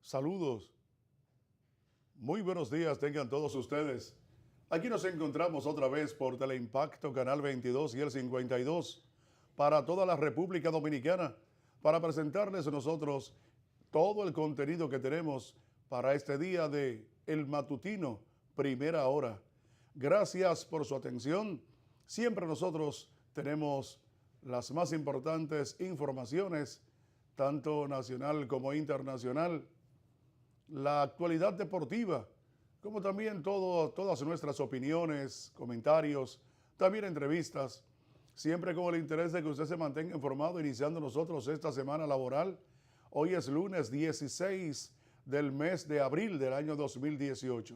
Saludos. Muy buenos días tengan todos ustedes. Aquí nos encontramos otra vez por Teleimpacto, Canal 22 y el 52, para toda la República Dominicana, para presentarles nosotros todo el contenido que tenemos para este día de El Matutino, primera hora. Gracias por su atención. Siempre nosotros tenemos las más importantes informaciones, tanto nacional como internacional, la actualidad deportiva, como también todas nuestras opiniones, comentarios, también entrevistas, siempre con el interés de que usted se mantenga informado, iniciando nosotros esta semana laboral. Hoy es lunes 16 del mes de abril del año 2018.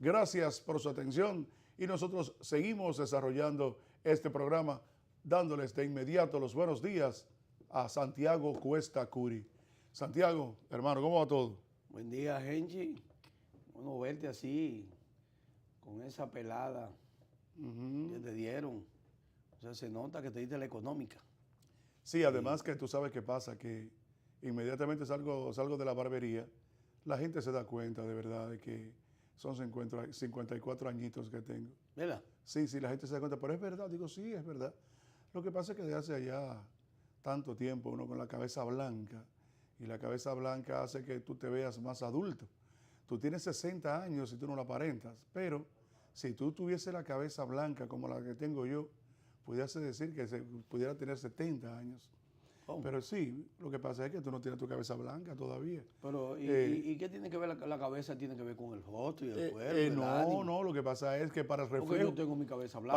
Gracias por su atención y nosotros seguimos desarrollando este programa, dándoles de inmediato los buenos días a Santiago Cuesta Curi. Santiago, hermano, ¿cómo va todo? Buen día, Genchi. Bueno, verte así, con esa pelada que te dieron. O sea, se nota que te diste la económica. Sí, además que tú sabes qué pasa, que inmediatamente salgo de la barbería, la gente se da cuenta de verdad de que son 54 añitos que tengo. ¿Verdad? Sí, la gente se da cuenta, pero es verdad, digo, sí, es verdad. Lo que pasa es que desde hace allá tanto tiempo uno con la cabeza blanca, y la cabeza blanca hace que tú te veas más adulto. Tú tienes 60 años y tú no lo aparentas, pero si tú tuviese la cabeza blanca como la que tengo yo, pudiese decir que pudiera tener 70 años. ¿Cómo? Pero sí, lo que pasa es que tú no tienes tu cabeza blanca todavía. Pero, ¿y qué tiene que ver la cabeza? ¿Tiene que ver con el rostro y el cuerpo? No, lo que pasa es que para el reflejo... Porque yo tengo mi cabeza blanca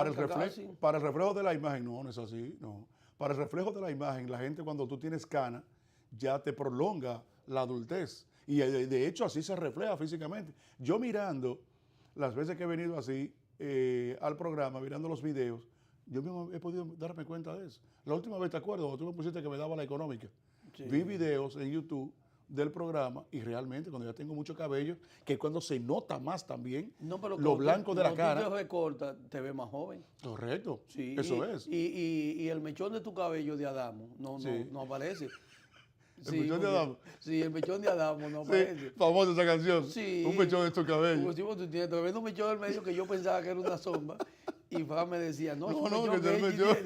para el reflejo de la imagen, no es así, no. Para el reflejo de la imagen, la gente cuando tú tienes cana, ya te prolonga la adultez. Y de hecho así se refleja físicamente. Yo mirando, las veces que he venido así al programa, mirando los videos, yo mismo he podido darme cuenta de eso. La última vez, ¿te acuerdas? Cuando tú me pusiste que me daba la económica. Sí. Vi videos en YouTube del programa y realmente cuando ya tengo mucho cabello, que es cuando se nota más también lo blanco de la cara. Cuando tú te recortas, te ves más joven. Correcto, sí, eso es. Y el mechón de tu cabello de Adamo no aparece. ¿El mechón de Adamo? Sí, el mechón de Adamo no aparece. Sí, famosa esa canción. Sí. Un mechón de tu cabello. Pues, tú tienes tremendo mechón del medio que yo pensaba que era una sombra. Y Fran me decía, no, que el mechón.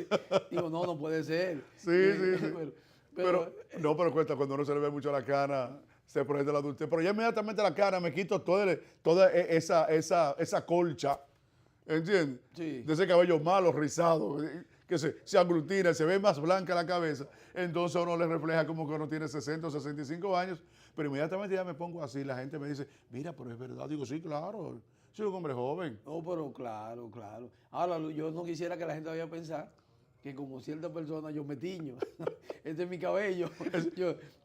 Digo, no puede ser. Sí. Pero cuenta, cuando uno se le ve mucho la cana, se projeta la adultez. Pero ya inmediatamente la cana me quito toda esa colcha, ¿entiendes? Sí. De ese cabello malo, rizado, que se aglutina, se ve más blanca la cabeza. Entonces uno le refleja como que uno tiene 60 o 65 años. Pero inmediatamente ya me pongo así, la gente me dice, mira, pero es verdad. Digo, sí, claro, soy un hombre joven. No, pero claro. Ahora, yo no quisiera que la gente vaya a pensar que como cierta persona yo me tiño. Este es mi cabello.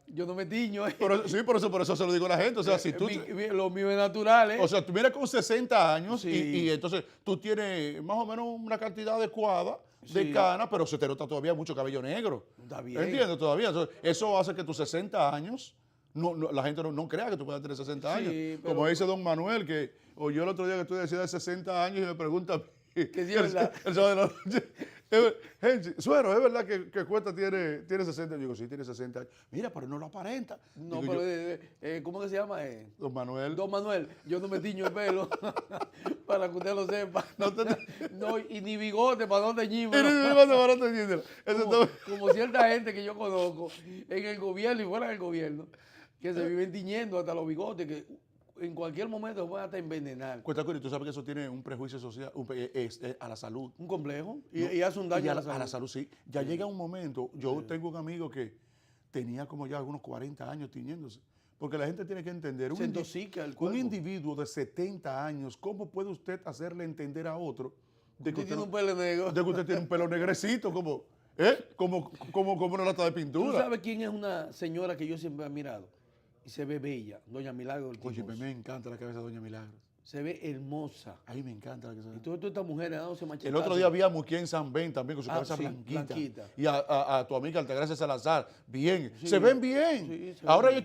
Yo no me tiño. Por eso se lo digo a la gente. O sea, si tú... Lo mío es natural, ¿eh? O sea, tú vienes con 60 años sí. y entonces tú tienes más o menos una cantidad adecuada de cana, pero se te nota todavía mucho cabello negro. Está bien. ¿Entiendes? Todavía. Entonces, eso hace que tus 60 años, la gente no crea que tú puedas tener 60 años. Pero, como dice don Manuel, que oyó el otro día que tú decías de 60 años y me pregunta... Que sí, es verdad. El sábado de la noche. Gente, Suero, ¿es verdad que Cuesta tiene 60 años? Digo, sí, tiene 60 años. Mira, pero no lo aparenta. No, digo, pero ¿cómo que se llama? Don Manuel. Don Manuel, yo no me tiño el pelo, para que usted lo sepa. No, y ni bigote para no teñírmelo. Como cierta gente que yo conozco en el gobierno y fuera del gobierno, que se viven tiñendo hasta los bigotes, que en cualquier momento se pueden hasta envenenar. Cuesta Curi, tú sabes que eso tiene un prejuicio social a la salud. Un complejo y hace un daño a la salud. Sí. Ya llega un momento, yo tengo un amigo que tenía como ya algunos 40 años tiñéndose. Porque la gente tiene que entender, un individuo de 70 años, ¿cómo puede usted hacerle entender a otro de que usted tiene un pelo negro? De que usted tiene un pelo negrecito, como una lata de pintura. ¿Tú sabes quién es una señora que yo siempre he admirado? Y se ve bella, doña Milagro. Oye, me encanta la cabeza de doña Milagro. Se ve hermosa. A mí me encanta la cabeza. Y todas estas mujeres dándose machetazos. El otro día vi a Muquía en San Ben también con su cabeza blanquita. Y a tu amiga Altagracia Salazar, bien. Sí. Se ven bien. Sí, ahora yo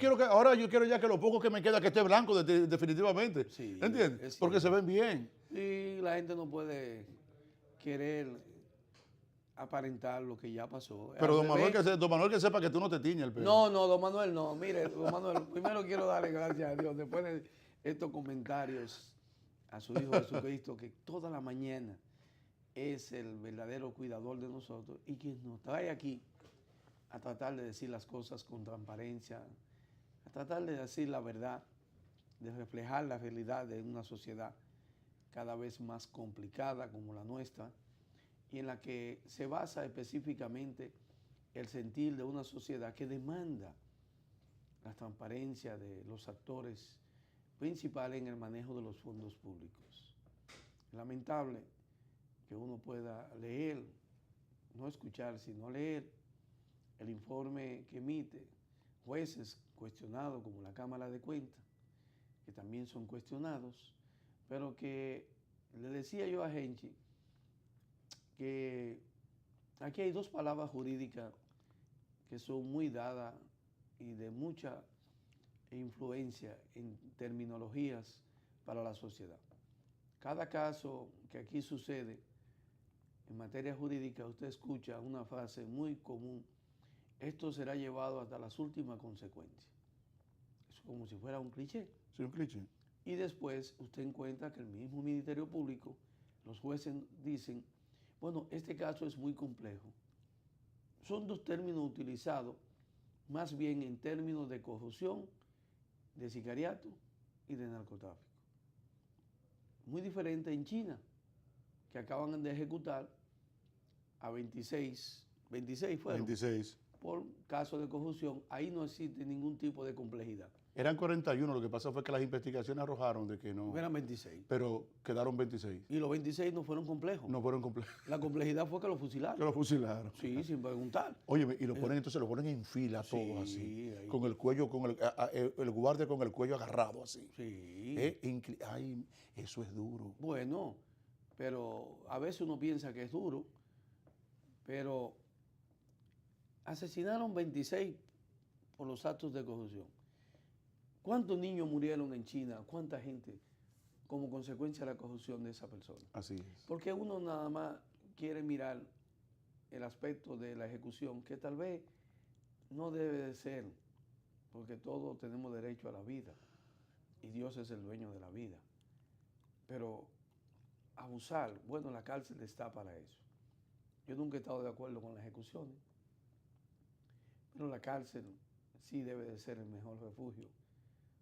quiero ya que lo poco que me queda que esté blanco definitivamente. Sí, ¿entiendes? Porque se ven bien. Y la gente no puede querer aparentar lo que ya pasó. Pero don Manuel que sepa que tú no te tiñes el pelo. No, don Manuel no. Mire, don Manuel, primero quiero darle gracias a Dios después de estos comentarios a su Hijo Jesucristo, que toda la mañana es el verdadero cuidador de nosotros y quien nos trae aquí a tratar de decir las cosas con transparencia, a tratar de decir la verdad, de reflejar la realidad de una sociedad cada vez más complicada como la nuestra y en la que se basa específicamente el sentir de una sociedad que demanda la transparencia de los actores principales en el manejo de los fondos públicos. Es lamentable que uno pueda leer, no escuchar, sino leer el informe que emite jueces cuestionados como la Cámara de Cuentas, que también son cuestionados, pero que le decía yo a Genchi que aquí hay dos palabras jurídicas que son muy dadas y de mucha influencia en terminologías para la sociedad. Cada caso que aquí sucede en materia jurídica, usted escucha una frase muy común: esto será llevado hasta las últimas consecuencias. Es como si fuera un cliché. Sí, un cliché. Y después usted encuentra que el mismo Ministerio Público, los jueces dicen, bueno, este caso es muy complejo. Son dos términos utilizados más bien en términos de corrupción, de sicariato y de narcotráfico. Muy diferente en China, que acaban de ejecutar a 26 fueron. 26. Por caso de corrupción. Ahí no existe ningún tipo de complejidad. Eran 41, lo que pasa fue que las investigaciones arrojaron de que no. Eran 26. Pero quedaron 26. Y los 26 no fueron complejos. No fueron complejos. La complejidad fue que lo fusilaron. Que lo fusilaron. Sí, sin preguntar. Oye, y lo ponen, entonces lo ponen en fila Sí, todo así. ahí. Con el cuello, el guardia con el cuello agarrado así. Sí. Ay, eso es duro. Bueno, pero a veces uno piensa que es duro, pero asesinaron 26 por los actos de corrupción. ¿Cuántos niños murieron en China? ¿Cuánta gente como consecuencia de la corrupción de esa persona? Así es. Porque uno nada más quiere mirar el aspecto de la ejecución, que tal vez no debe de ser, porque todos tenemos derecho a la vida y Dios es el dueño de la vida. Pero abusar, bueno, la cárcel está para eso. Yo nunca he estado de acuerdo con las ejecuciones, pero la cárcel sí debe de ser el mejor refugio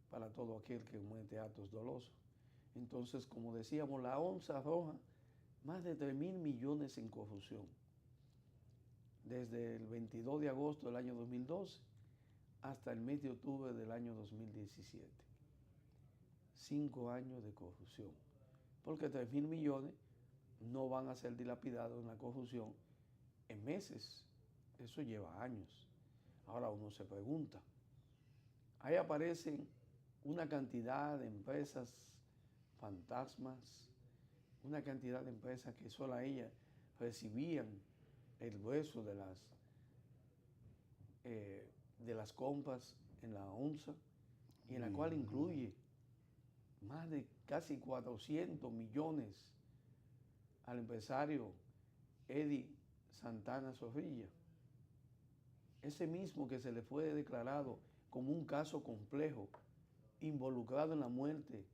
para todo aquel que comete actos dolosos. Entonces, como decíamos, la onza arroja más de 3.000 millones en corrupción. Desde el 22 de agosto del año 2012 hasta el mes de octubre del año 2017. 5 años de corrupción. Porque 3.000 millones no van a ser dilapidados en la corrupción en meses. Eso lleva años. Ahora uno se pregunta, ahí aparecen una cantidad de empresas fantasmas, una cantidad de empresas que solo ellas recibían el grueso de las compras en la onza y en la cual incluye más de casi 400 millones al empresario Eddie Santana Zorrilla, ese mismo que se le fue declarado como un caso complejo, involucrado en la muerte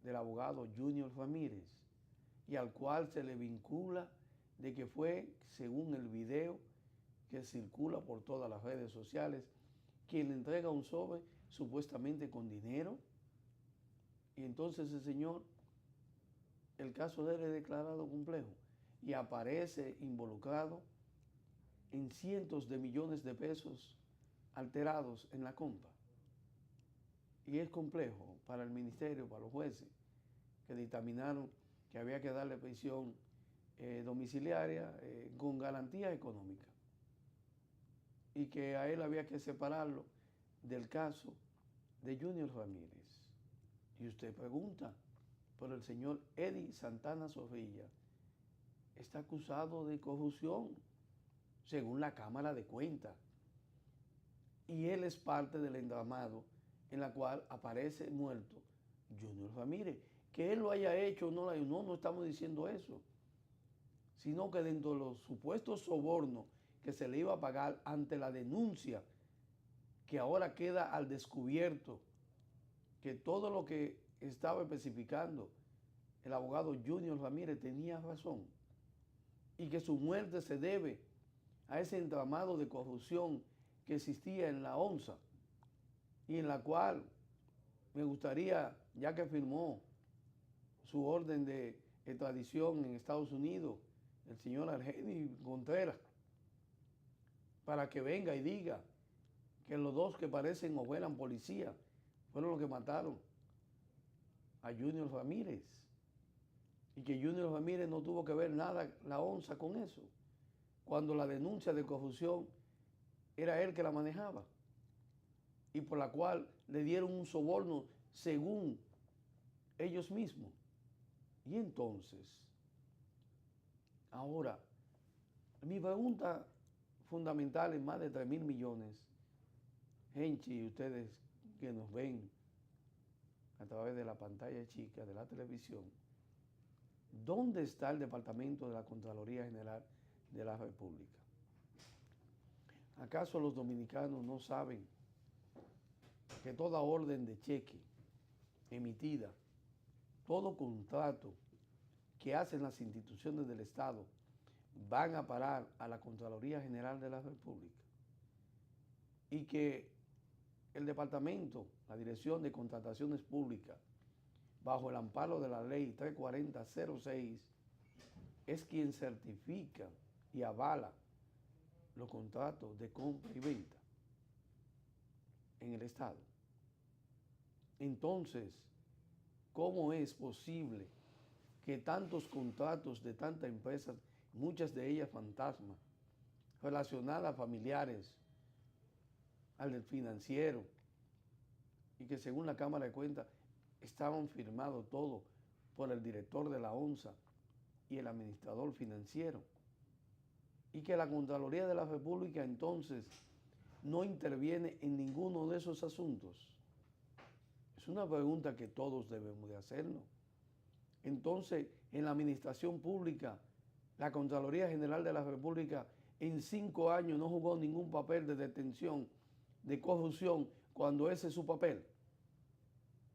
del abogado Junior Ramírez y al cual se le vincula de que fue, según el video que circula por todas las redes sociales, quien le entrega un sobre supuestamente con dinero. Y entonces el señor, el caso de él es declarado complejo y aparece involucrado en cientos de millones de pesos alterados en la compra. Y es complejo para el ministerio, para los jueces, que dictaminaron que había que darle prisión domiciliaria con garantía económica y que a él había que separarlo del caso de Junior Ramírez. Y usted pregunta, pero el señor Eddie Santana Zorrilla está acusado de corrupción, según la Cámara de Cuentas. Y él es parte del entramado en la cual aparece muerto Junior Ramírez. Que él lo haya hecho o no, no estamos diciendo eso, sino que dentro de los supuestos sobornos que se le iba a pagar ante la denuncia, que ahora queda al descubierto, que todo lo que estaba especificando el abogado Junior Ramírez tenía razón y que su muerte se debe a ese entramado de corrupción que existía en la ONSA y en la cual me gustaría, ya que firmó su orden de extradición en Estados Unidos, el señor Argeni Contreras, para que venga y diga que los dos que parecen o vuelan policía fueron los que mataron a Junior Ramírez y que Junior Ramírez no tuvo que ver nada la ONSA con eso, cuando la denuncia de corrupción era él que la manejaba y por la cual le dieron un soborno según ellos mismos. Y entonces, ahora, mi pregunta fundamental es más de 3.000 millones, gente y ustedes que nos ven a través de la pantalla chica de la televisión, ¿dónde está el Departamento de la Contraloría General de la República? ¿Acaso los dominicanos no saben que toda orden de cheque emitida, todo contrato que hacen las instituciones del Estado van a parar a la Contraloría General de la República? Y que el departamento, la Dirección de Contrataciones Públicas, bajo el amparo de la ley 340-06, es quien certifica y avala los contratos de compra y venta en el Estado. Entonces, ¿cómo es posible que tantos contratos de tantas empresas, muchas de ellas fantasmas, relacionadas a familiares, al financiero, y que según la Cámara de Cuentas estaban firmados todos por el director de la ONSA y el administrador financiero, y que la Contraloría de la República entonces no interviene en ninguno de esos asuntos? Es una pregunta que todos debemos de hacernos. Entonces, en la administración pública, la Contraloría General de la República en 5 años no jugó ningún papel de detención de corrupción, cuando ese es su papel,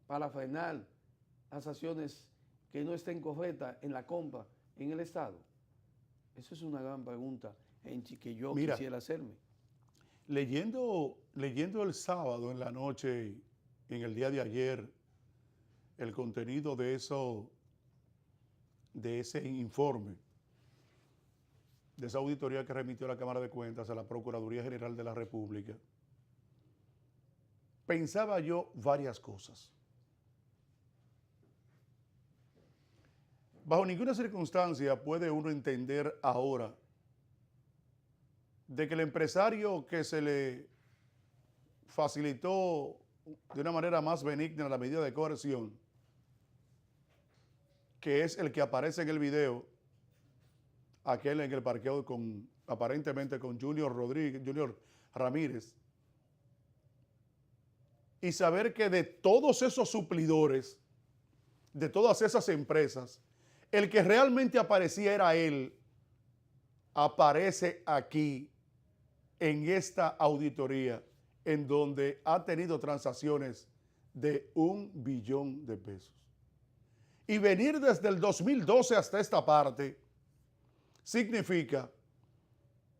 para frenar las acciones que no estén correctas en la compra en el Estado. Esa es una gran pregunta, Enchi, que yo quisiera hacerme. Leyendo el sábado en la noche, en el día de ayer, el contenido de ese informe, de esa auditoría que remitió la Cámara de Cuentas a la Procuraduría General de la República, pensaba yo varias cosas. Bajo ninguna circunstancia puede uno entender ahora de que el empresario que se le facilitó de una manera más benigna la medida de coerción, que es el que aparece en el video, aquel en el parqueo aparentemente con Junior Ramírez, y saber que de todos esos suplidores, de todas esas empresas, el que realmente aparecía era él, aparece aquí en esta auditoría en donde ha tenido transacciones de 1 billón de pesos. Y venir desde el 2012 hasta esta parte significa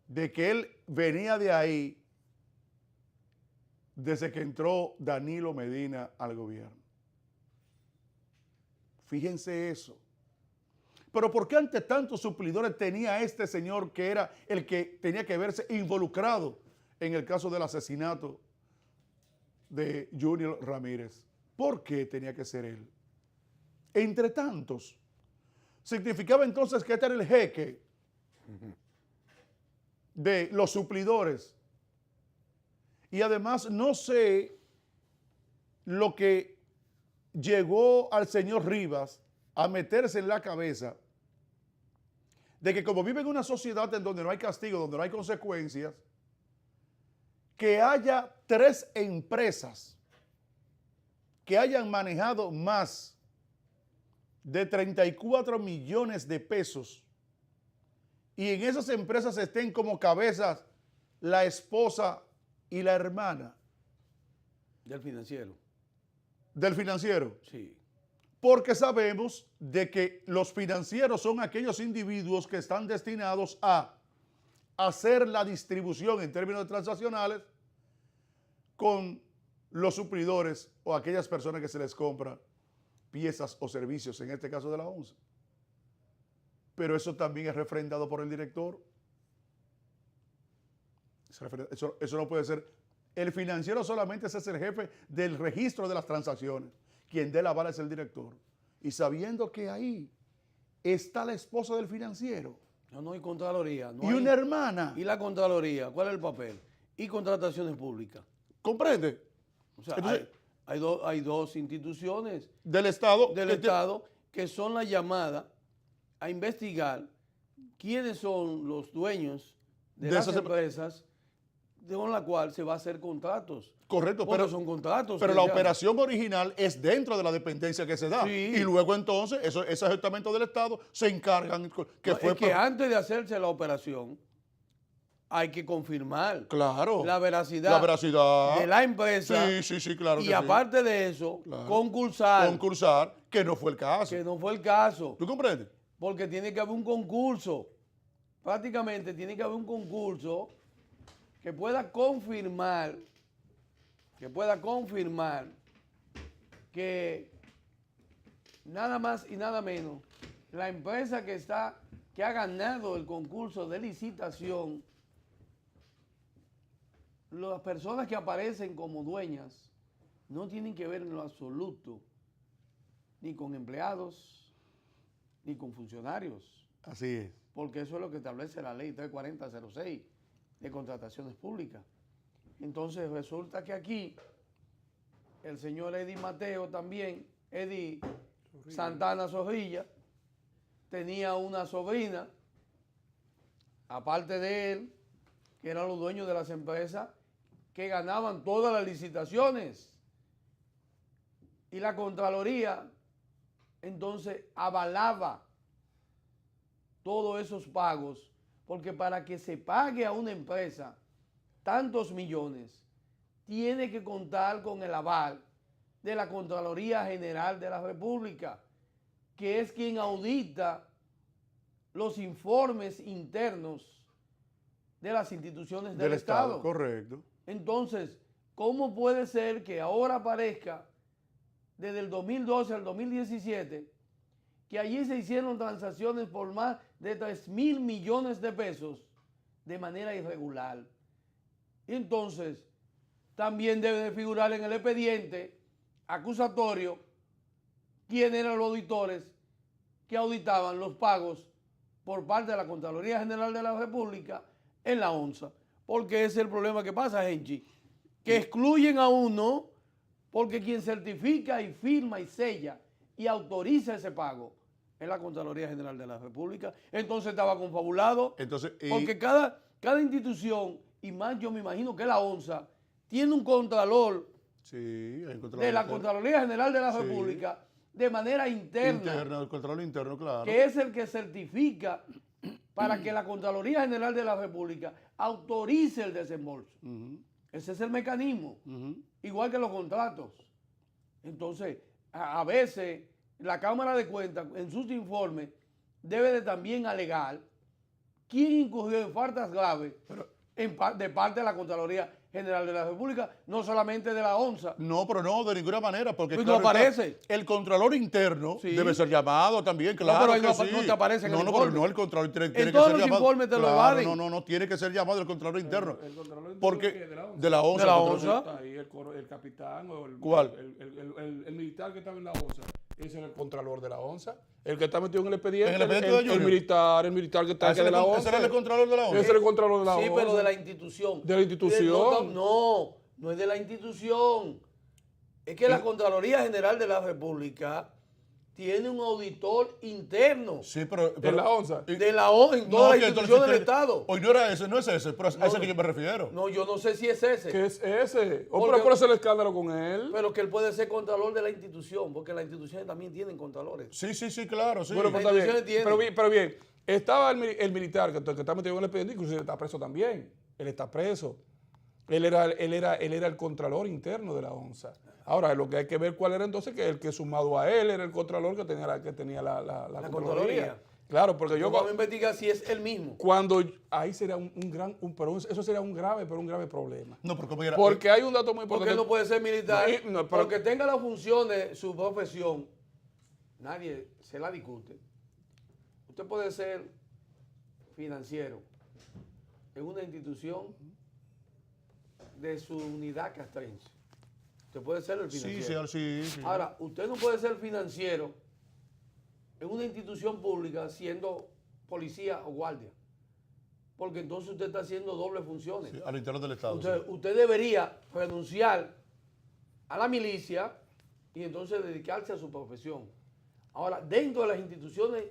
de que él venía de ahí desde que entró Danilo Medina al gobierno. Fíjense eso. Pero ¿por qué ante tantos suplidores tenía este señor que era el que tenía que verse involucrado en el caso del asesinato de Junior Ramírez? ¿Por qué tenía que ser él? Entre tantos, significaba entonces que este era el jeque de los suplidores. Y además no sé lo que llegó al señor Rivas a meterse en la cabeza de que como vive en una sociedad en donde no hay castigo, donde no hay consecuencias, que haya 3 empresas que hayan manejado más de 34 millones de pesos y en esas empresas estén como cabezas la esposa y la hermana Del financiero. del financiero. Sí. Porque sabemos de que los financieros son aquellos individuos que están destinados a hacer la distribución en términos transaccionales con los suplidores o aquellas personas que se les compra piezas o servicios, en este caso de la ONCE. Pero eso también es refrendado por el director. Eso no puede ser. El financiero solamente es el jefe del registro de las transacciones. Quien dé la bala es el director. Y sabiendo que ahí está la esposa del financiero. No hay Contraloría. No y hay, una hermana. ¿Y la Contraloría? ¿Cuál es el papel? Y contrataciones públicas. ¿Comprende? O sea, Entonces, hay dos instituciones del Estado. Estado que son las llamadas a investigar quiénes son los dueños de las empresas con la cual se va a hacer contratos. Correcto, pero son contratos. Pero la operación original es dentro de la dependencia que se da. Sí. Y luego entonces, esos estamentos del Estado se encargan. Que antes de hacerse la operación, hay que confirmar la veracidad de la empresa. Sí, claro. Y aparte de eso, concursar. Que no fue el caso. Que no fue el caso. ¿Tú comprendes? Porque tiene que haber un concurso. Prácticamente tiene que haber un concurso que pueda confirmar que nada más y nada menos la empresa que ha ganado el concurso de licitación, las personas que aparecen como dueñas no tienen que ver en lo absoluto ni con empleados ni con funcionarios. Así es. Porque eso es lo que establece la ley 340-06 de contrataciones públicas. Entonces resulta que aquí el señor Eddie Mateo también, Eddie Santana Zorrilla, tenía una sobrina, aparte de él, que eran los dueños de las empresas que ganaban todas las licitaciones. Y la Contraloría entonces avalaba todos esos pagos, porque para que se pague a una empresa tantos millones, tiene que contar con el aval de la Contraloría General de la República, que es quien audita los informes internos de las instituciones del Estado. Correcto. Entonces, ¿cómo puede ser que ahora aparezca, desde el 2012 al 2017, que allí se hicieron transacciones por más de 3.000 millones de pesos de manera irregular? Entonces, también debe de figurar en el expediente acusatorio quién eran los auditores que auditaban los pagos por parte de la Contraloría General de la República en la ONSA. Porque ese es el problema que pasa, Genchi, que excluyen a uno porque quien certifica y firma y sella y autoriza ese pago es la Contraloría General de la República. Entonces estaba confabulado. Porque cada institución, y más yo me imagino que la ONSA, tiene un contralor, de la Contraloría General de la República de manera interna. El control interno, claro. Que es el que certifica para que la Contraloría General de la República autorice el desembolso. Ese es el mecanismo. Igual que los contratos. Entonces, a veces la Cámara de Cuentas en sus informes debe de también alegar quién incurrió en faltas graves de parte de la Contraloría General de la República, no solamente de la ONSA. No, pero no, de ninguna manera, porque pues claro, no aparece. El Contralor Interno debe ser llamado también, claro. No, pero no te aparece en el informe. No, el Contralor Interno tiene que ser llamado. En todos los informes te lo evaden. No, tiene que ser llamado el Contralor Interno. El Contralor Interno porque de la ONSA. De la ONSA. Está ahí el capitán o ¿Cuál? El militar que estaba en la ONSA. Ese es el Contralor de la ONSA. El que está metido en el expediente. ¿En el expediente de Junior? El militar que está aquí de la ONSA. ¿Ese era el Contralor de la ONSA? Ese era el Contralor de la ONSA. Sí, pero de la institución. ¿De la institución? No es de la institución. Es que la Contraloría General de la República tiene un auditor interno. Sí, pero ¿De la ONSA? De la ONSA, en todas las instituciones del Estado. Hoy no era ese, no es ese, pero a ese que yo me refiero. No, yo no sé si es ese. ¿Qué es ese? Pero por eso el escándalo con él. Pero que él puede ser contralor de la institución, porque las instituciones también tienen contralores. Sí, claro, sí. Bueno, pues está bien. Pero bien, Estaba el militar que está metido en el expediente, inclusive está preso también. Él está preso. Él era el contralor interno de la ONSA. Ahora, lo que hay que ver cuál era entonces, que el que sumado a él era el contralor que tenía la Contraloría. Claro, porque yo... Vamos a investigar si es él mismo. Cuando... Ahí sería eso sería un grave problema. No, pero ¿cómo era? Porque hay un dato muy Porque importante. él no puede ser militar. No, porque tenga la función de su profesión, nadie se la discute. Usted puede ser financiero en una institución de su unidad castrense. Usted puede ser el financiero. Sí. Ahora, usted no puede ser financiero en una institución pública siendo policía o guardia. Porque entonces usted está haciendo doble funciones. Sí, al interior del Estado. Usted debería renunciar a la milicia y entonces dedicarse a su profesión. Ahora, dentro de las instituciones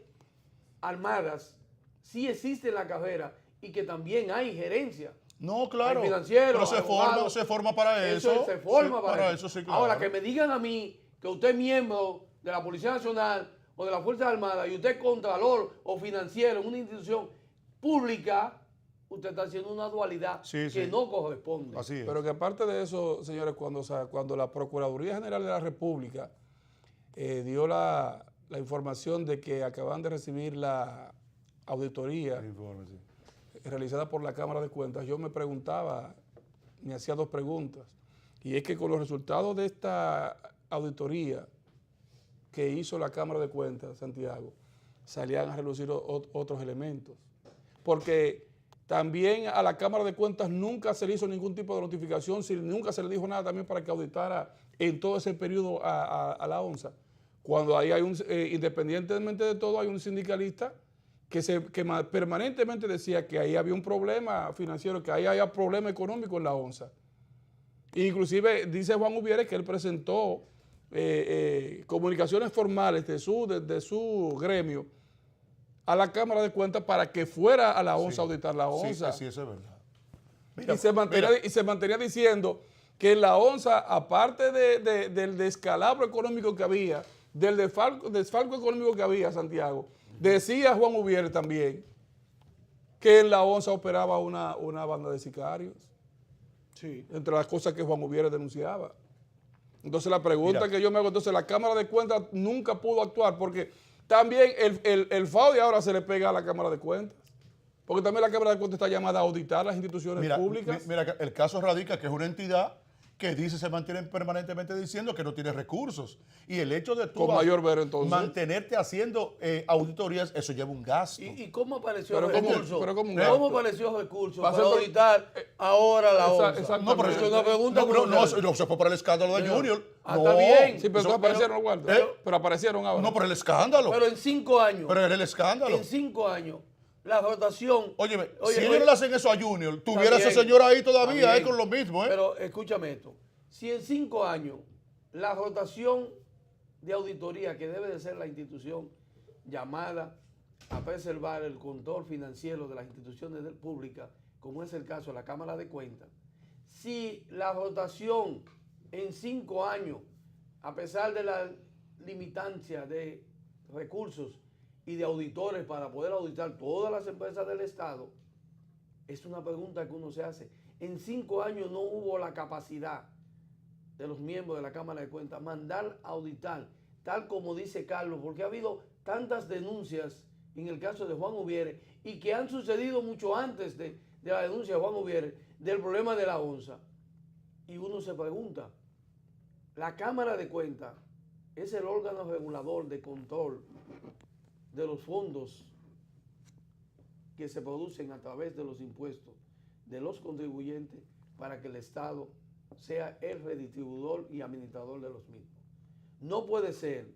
armadas, sí existe la carrera y que también hay gerencia. No, claro. Hay financieros, pero se forma para eso. Se forma sí, para eso. Sí, claro. Ahora, que me digan a mí que usted es miembro de la Policía Nacional o de las Fuerzas Armadas y usted es contralor o financiero en una institución pública, usted está haciendo una dualidad que no corresponde. Así es. Pero que aparte de eso, señores, cuando la Procuraduría General de la República dio la información de que acaban de recibir la auditoría realizada por la Cámara de Cuentas, yo me hacía dos preguntas. Y es que con los resultados de esta auditoría que hizo la Cámara de Cuentas, Santiago, salían a relucir otros elementos. Porque también a la Cámara de Cuentas nunca se le hizo ningún tipo de notificación, nunca se le dijo nada también para que auditara en todo ese periodo a la ONSA. Cuando ahí hay independientemente de todo, hay un sindicalista que permanentemente decía que ahí había un problema financiero, que ahí había problema económico en la ONSA. Inclusive dice Juan Uvieres que él presentó comunicaciones formales de su gremio a la Cámara de Cuentas para que fuera a la ONSA a auditar la ONSA. Sí, eso es verdad. Mira, y se mantenía diciendo que en la ONSA, aparte del descalabro económico que había, del desfalco económico que había, Santiago, decía Juan Uvieres también que en la ONSA operaba una banda de sicarios. Sí. Entre las cosas que Juan Uvieres denunciaba. Entonces la pregunta que yo me hago, entonces la Cámara de Cuentas nunca pudo actuar porque también el fraude ahora se le pega a la Cámara de Cuentas. Porque también la Cámara de Cuentas está llamada a auditar las instituciones públicas. Mira, el caso radica que es una entidad que se mantiene permanentemente diciendo que no tiene recursos. Y el hecho de tú mantenerte haciendo auditorías, eso lleva un gasto. ¿Y cómo apareció el recurso? ¿Cómo apareció el recurso para auditar ahora la ONSA? No, pero eso es una pregunta. No se fue por el escándalo de Junior. Está bien. Sí, pero aparecieron los guardias. Pero aparecieron ahora. No, por el escándalo. Pero en 5 años. Pero era el escándalo. En 5 años. La rotación. Óyeme, si ellos le hacen eso a Junior, tuviera ese señor ahí todavía con lo mismo. Pero escúchame esto. Si en 5 años la rotación de auditoría, que debe de ser la institución llamada a preservar el control financiero de las instituciones públicas, como es el caso de la Cámara de Cuentas, si la rotación en 5 años, a pesar de la limitancia de recursos y de auditores para poder auditar todas las empresas del Estado, es una pregunta que uno se hace. En 5 años no hubo la capacidad de los miembros de la Cámara de Cuentas mandar a auditar, tal como dice Carlos, porque ha habido tantas denuncias en el caso de Juan Uvieres y que han sucedido mucho antes de la denuncia de Juan Uvieres del problema de la ONSA. Y uno se pregunta, la Cámara de Cuentas es el órgano regulador de control de los fondos que se producen a través de los impuestos de los contribuyentes para que el Estado sea el redistribuidor y administrador de los mismos. No puede ser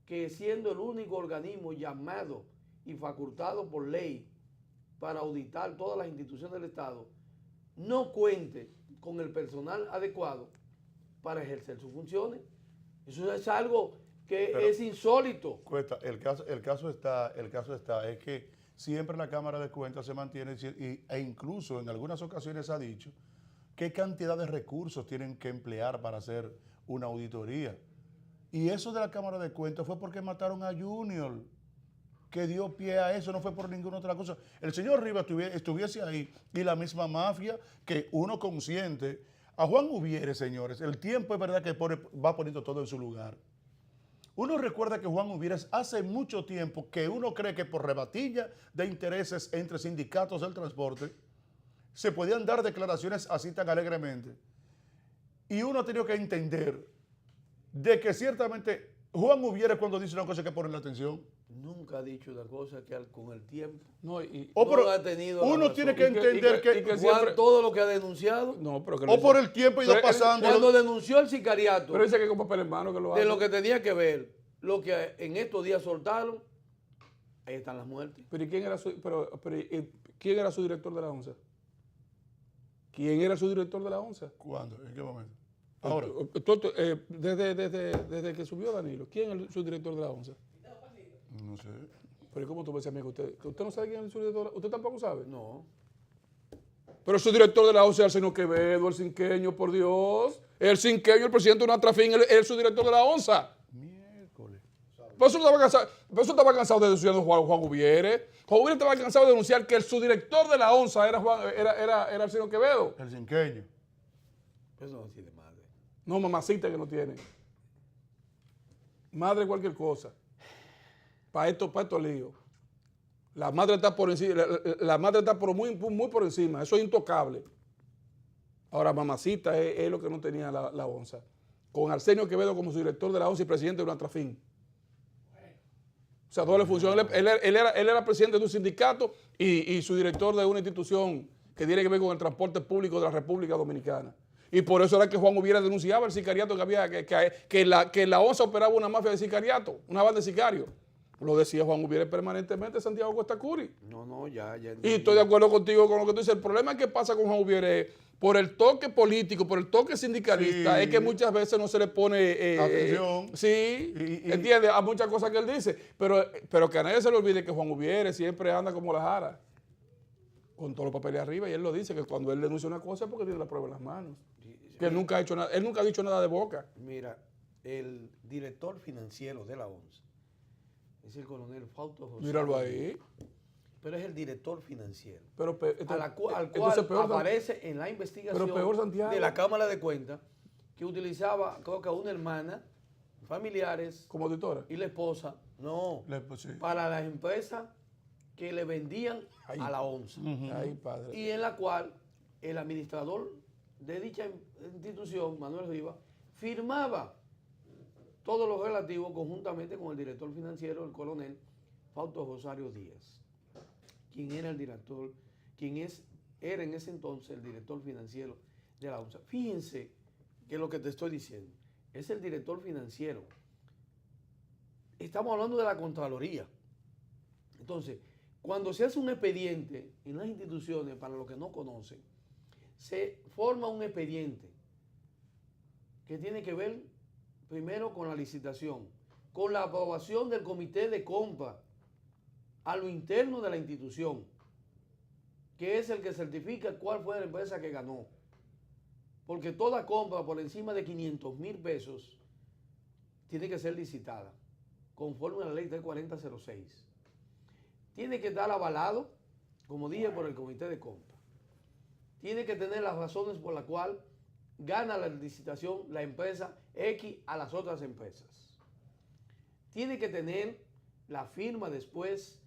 que siendo el único organismo llamado y facultado por ley para auditar todas las instituciones del Estado, no cuente con el personal adecuado para ejercer sus funciones. Eso es algo que es insólito. Cuesta, el caso está, es que siempre la Cámara de Cuentas se mantiene e incluso en algunas ocasiones ha dicho qué cantidad de recursos tienen que emplear para hacer una auditoría. Y eso de la Cámara de Cuentas fue porque mataron a Junior, que dio pie a eso, no fue por ninguna otra cosa. El señor Rivas estuviese ahí y la misma mafia que uno consciente. A Juan Ubiere, señores, el tiempo es verdad que va poniendo todo en su lugar. Uno recuerda que Juan Ubiere hace mucho tiempo que uno cree que por rebatilla de intereses entre sindicatos del transporte se podían dar declaraciones así tan alegremente. Y uno ha tenido que entender de que ciertamente Juan Ubiere cuando dice una cosa hay que ponerle atención. Nunca ha dicho una cosa que con el tiempo No, no ha tenido la uno razón. tiene que entender que Juan, siempre, todo lo que ha denunciado, no, pero que o por el tiempo ha ido pero pasando. cuando denunció el sicariato, pero dice que con papel en mano que lo hace. de lo que tenía que ver, lo que en estos días soltaron, ahí están las muertes. Pero ¿y quién era quién era su director de la ONSA? ¿Quién era su director de la ONSA? ¿Cuándo? ¿En qué momento? Ahora. Desde que subió Danilo, ¿quién es su director de la ONSA? No sé. Pero ¿cómo tú me decías a mí que usted no sabe quién es su director? ¿Usted tampoco sabe? No. Pero su director de la ONSA es el señor Quevedo, el cinqueño, por Dios. El cinqueño, el presidente de una trafín, él es su director de la ONSA. Miércoles. Por eso estaba cansado de denunciar a Juan Ubiere. Juan Ubiere estaba cansado de denunciar que el subdirector de la ONSA era el señor Quevedo. El cinqueño. Eso no tiene madre. No, mamacita que no tiene. Madre cualquier cosa. Para estos líos. La madre está por encima, la madre está muy por encima. Eso es intocable. Ahora, mamacita es lo que no tenía la ONSA. Con Arsenio Quevedo como su director de la ONSA y presidente de una trafín. O sea, doble función. Él era presidente de un sindicato y su director de una institución que tiene que ver con el transporte público de la República Dominicana. Y por eso era que Juan Ubiere denunciaba el sicariato que había, que la ONSA operaba una mafia de sicariato, una banda de sicarios. Lo decía Juan Ubiere permanentemente, Santiago Costa Curi. No, ya. Y estoy de acuerdo contigo con lo que tú dices. El problema que pasa con Juan Ubiere por el toque político, por el toque sindicalista, Sí. es que muchas veces no se le pone atención. Sí, entiende, a muchas cosas que él dice. Pero que a nadie se le olvide que Juan Ubiere siempre anda como la jara, con todos los papeles arriba, y él lo dice, que cuando él denuncia una cosa es porque tiene la prueba en las manos. Que él nunca ha hecho nada, él nunca ha dicho nada de boca. Mira, el director financiero de la ONSA es el coronel Fausto José. Míralo ahí. Pero es el director financiero. Pero, al cual peor, aparece en la investigación pero peor, Santiago, de la Cámara de Cuentas que utilizaba, creo que a una hermana, familiares como auditora. y la esposa, no, Sí. para las empresas que le vendían a la ONSA. Ay, padre. Y en la cual el administrador de dicha institución, Manuel Rivas, firmaba todo lo relativo conjuntamente con el director financiero, el coronel Fausto Rosario Díaz, quien era el director, era en ese entonces el director financiero de la ONSA. Fíjense que lo que te estoy diciendo es el director financiero. Estamos hablando de la Contraloría. Entonces, cuando se hace un expediente en las instituciones, para los que no conocen, se forma un expediente que tiene que ver primero con la licitación, con la aprobación del comité de compra a lo interno de la institución, que es el que certifica cuál fue la empresa que ganó. Porque toda compra por encima de 500,000 pesos tiene que ser licitada, conforme a la ley 34006. Tiene que estar avalado, como dije, por el comité de compra. Tiene que tener las razones por las cuales gana la licitación la empresa X a las otras empresas. Tiene que tener la firma después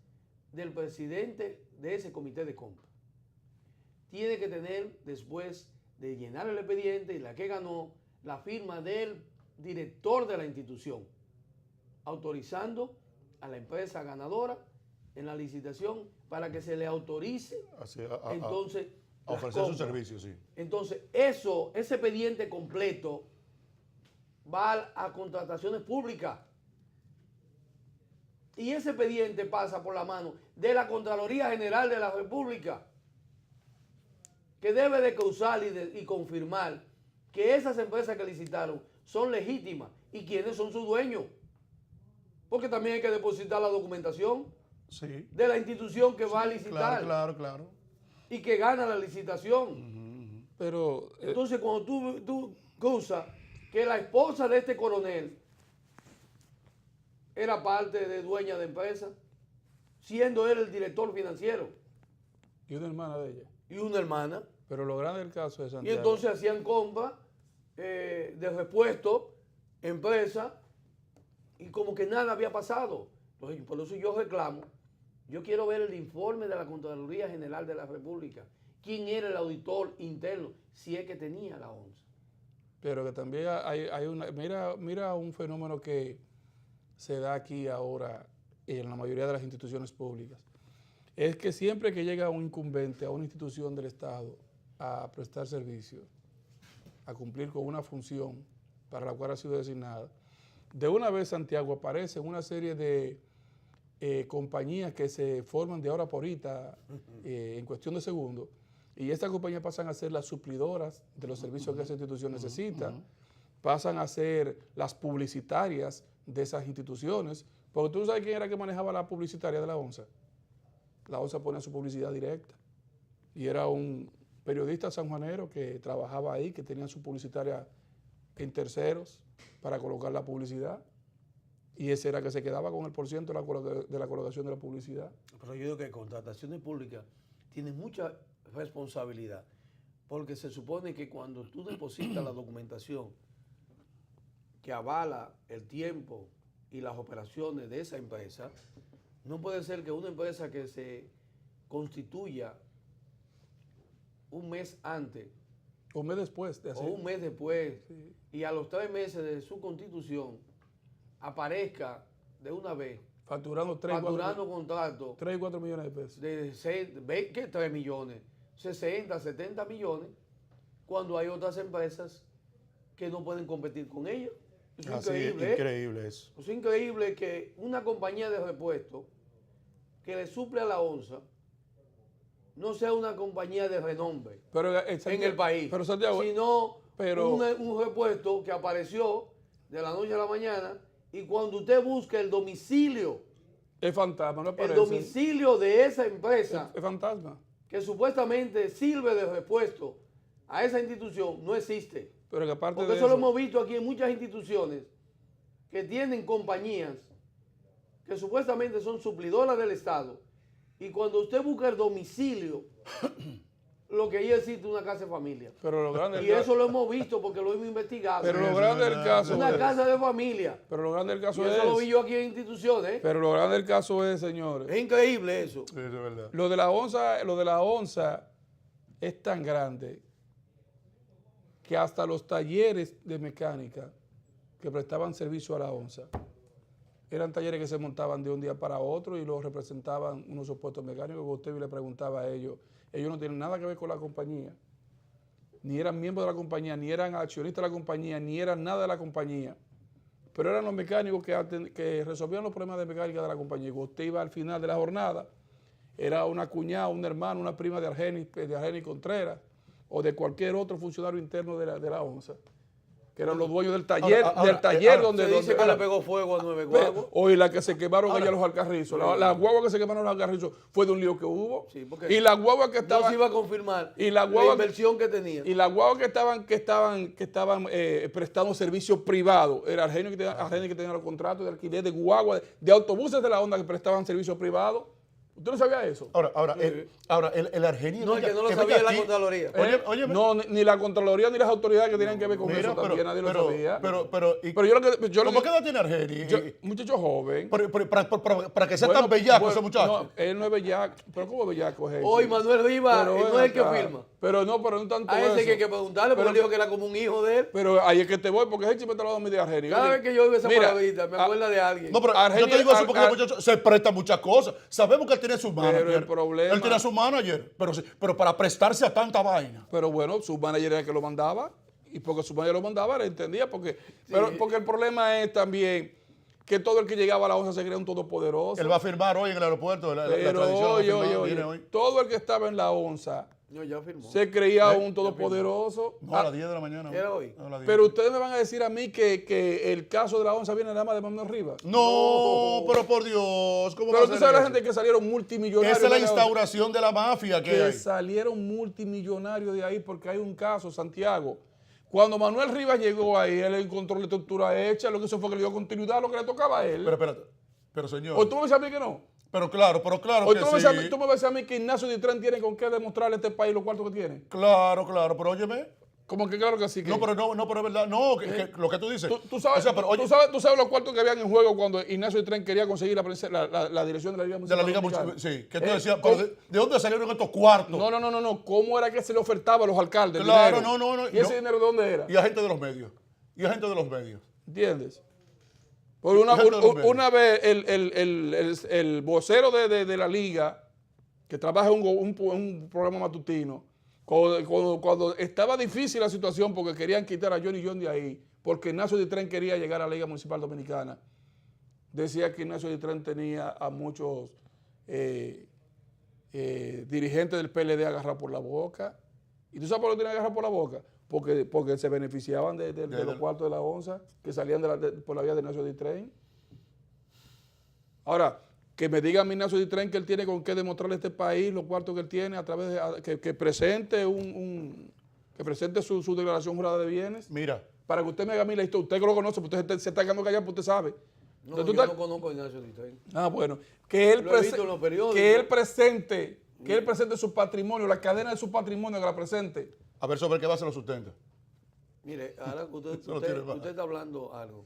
del presidente de ese comité de compra. Tiene que tener, después de llenar el expediente y la que ganó, la firma del director de la institución, autorizando a la empresa ganadora en la licitación para que se le autorice entonces a ofrecer sus servicios, sí. Entonces, ese expediente completo va a contrataciones públicas. Y ese expediente pasa por la mano de la Contraloría General de la República, que debe de causar y confirmar que esas empresas que licitaron son legítimas y quiénes son sus dueños. Porque también hay que depositar la documentación de la institución que va a licitar. Claro. Y que gana la licitación. Pero entonces, cuando tú cruzas que la esposa de este coronel era parte de dueña de empresa, siendo él el director financiero. Y una hermana de ella. Y una hermana. Pero lo grande del caso es Y Santiago. entonces hacían compras de repuesto, empresa, y como que nada había pasado. Entonces, por eso yo reclamo, yo quiero ver el informe de la Contraloría General de la República. ¿Quién era el auditor interno? Si es que tenía la ONSA. Pero que también hay una... Mira un fenómeno que se da aquí ahora en la mayoría de las instituciones públicas. Es que siempre que llega un incumbente a una institución del Estado a prestar servicio, a cumplir con una función para la cual ha sido designada, de una vez Santiago aparece en una serie de compañías que se forman de ahora por ahorita en cuestión de segundos, y estas compañías pasan a ser las suplidoras de los servicios que esa institución necesita, pasan a ser las publicitarias de esas instituciones, porque tú sabes quién era que manejaba la publicitaria de la ONSA. La ONSA ponía su publicidad directa, y era un periodista sanjuanero que trabajaba ahí, que tenía su publicitaria en terceros para colocar la publicidad, y ese era que se quedaba con el % de la colocación de la publicidad. Pero yo digo que contrataciones públicas tienen mucha responsabilidad, porque se supone que cuando tú depositas la documentación que avala el tiempo y las operaciones de esa empresa, no puede ser que una empresa que se constituya un mes antes Un mes después de o un mes después, sí, y a los 3 meses de su constitución aparezca de una vez facturando contratos 3 y 4 millones de pesos. De ¿qué 3 millones? 60, 70 millones, cuando hay otras empresas que no pueden competir con ellos. Eso es increíble. Increíble eso. Es increíble que una compañía de repuesto que le suple a la ONSA no sea una compañía de renombre en el país, pero Santiago, sino un repuesto que apareció de la noche a la mañana, y cuando usted busca el domicilio, es fantasma, no aparece. El domicilio de esa empresa, es fantasma, que supuestamente sirve de repuesto a esa institución, no existe. Pero que aparte porque de eso lo hemos visto aquí en muchas instituciones que tienen compañías que supuestamente son suplidoras del Estado, y cuando usted busca el domicilio, lo que ahí existe es una casa de familia. Pero lo grande y eso lo hemos visto porque lo hemos investigado. Pero lo grande del caso una casa de familia. Pero lo grande del caso y eso lo vi yo aquí en instituciones. Pero lo grande del caso es, señores. Es increíble eso. Sí, es verdad. Lo de la ONSA es tan grande que hasta los talleres de mecánica que prestaban servicio a la ONSA eran talleres que se montaban de un día para otro y los representaban unos supuestos mecánicos que usted le preguntaba a ellos. Ellos no tienen nada que ver con la compañía, ni eran miembros de la compañía, ni eran accionistas de la compañía, ni eran nada de la compañía, pero eran los mecánicos que resolvían los problemas de mecánica de la compañía. Y usted iba al final de la jornada, era una cuñada, un hermano, una prima de Argenis Contreras, o de cualquier otro funcionario interno de la ONSA, que eran los dueños del taller, donde dice que le pegó fuego a 9 guaguas. Oye, la que se quemaron allá los Alcarrizos. La guagua que se quemaron los Alcarrizos fue de un lío que hubo. Sí, y la guagua que estaba... No se iba a confirmar la inversión que tenía. Y la guagua que estaban prestando servicios privados. Era Argenis que tenía los contratos de alquiler de guagua, de autobuses de la onda que prestaban servicios privados. ¿Usted no sabía eso? Ahora, el Argenis... No, es que no lo sabía la Contraloría. No, ni la Contraloría ni las autoridades que tienen que ver con eso también, nadie lo sabía. ¿Cómo qué edad tiene Argenis? Muchacho joven. Para que sea tan bellaco ese muchacho. No, él no es bellaco. ¿Pero cómo bellaco es él? Hoy Manuel Rivas no es el que firma. Pero no tanto a ese eso. que hay que preguntarle, porque él dijo que era como un hijo de él. Pero ahí es que te voy, porque es el chiste de mi de Argenis. Cada vez que yo oigo esa palabrita, me acuerda de alguien. No, pero yo te digo eso porque el muchacho se presta muchas cosas. Sabemos que él tiene su manager. Pero el problema... Él tiene su manager, pero para prestarse a tanta vaina. Pero bueno, su manager era el que lo mandaba, y porque su manager lo mandaba, le entendía, porque el problema es también que todo el que llegaba a la ONSA se creía un todopoderoso. Él va a firmar hoy en el aeropuerto. Oye, todo el que estaba en la ONSA ya firmó. Se creía un todopoderoso. No, a las 10 de la mañana. ¿Era hoy? No, pero ustedes me van a decir a mí que el caso de la ONSA viene nada más de Manuel Rivas. No, pero por Dios. ¿Cómo pero tú sabes la gente que salieron multimillonarios. Esa es la instauración de la mafia que hay. Salieron multimillonarios de ahí porque hay un caso, Santiago. Cuando Manuel Rivas llegó ahí, él encontró la estructura hecha, lo que hizo fue que le dio continuidad a lo que le tocaba a él. Pero espérate, pero señor. ¿O tú me sabías que no? Pero claro Hoy que tú, sí. tú me vas a decir a mí que Ignacio Ditrén tiene con qué demostrarle a este país los cuartos que tiene. Claro, pero óyeme. Como que claro que sí. Que, No, pero es verdad. No, lo que tú dices. tú sabes, O sea, pero, oye, tú sabes los cuartos que habían en juego cuando Ignacio Ditrén quería conseguir la dirección de la Liga de Municipal. la Liga Dominicana. Municipal. Sí, que tú decías, pero ¿de dónde salieron estos cuartos? No. ¿Cómo era que se le ofertaba a los alcaldes? Claro, dinero? no. ¿Y ese dinero de dónde era? Y a gente de los medios. ¿Entiendes? Por una vez el vocero de la liga, que trabaja en un programa matutino, cuando estaba difícil la situación porque querían quitar a Johnny John de ahí, porque Ignacio Ditrén quería llegar a la Liga Municipal Dominicana, decía que Ignacio Ditrén tenía a muchos dirigentes del PLD agarrados por la boca. ¿Y tú sabes por qué lo tenían agarrado por la boca? Porque se beneficiaban de los cuartos de la onza que salían por la vía de Ignacio Ditrén. Ahora, que me diga a mí Ignacio Ditrén que él tiene con qué demostrarle a este país los cuartos que él tiene a través de que presente que presente su declaración jurada de bienes. Mira. Para que usted me haga a mí la historia. Usted que lo conoce, pues usted se está quedando callado, pues usted sabe. No, yo no conozco a Ignacio Ditrén. Bueno. Que él, Lo he visto en los periódicos. Que él presente su patrimonio, la cadena de su patrimonio, que la presente. A ver sobre qué base lo sustenta. Mire, ahora usted está hablando algo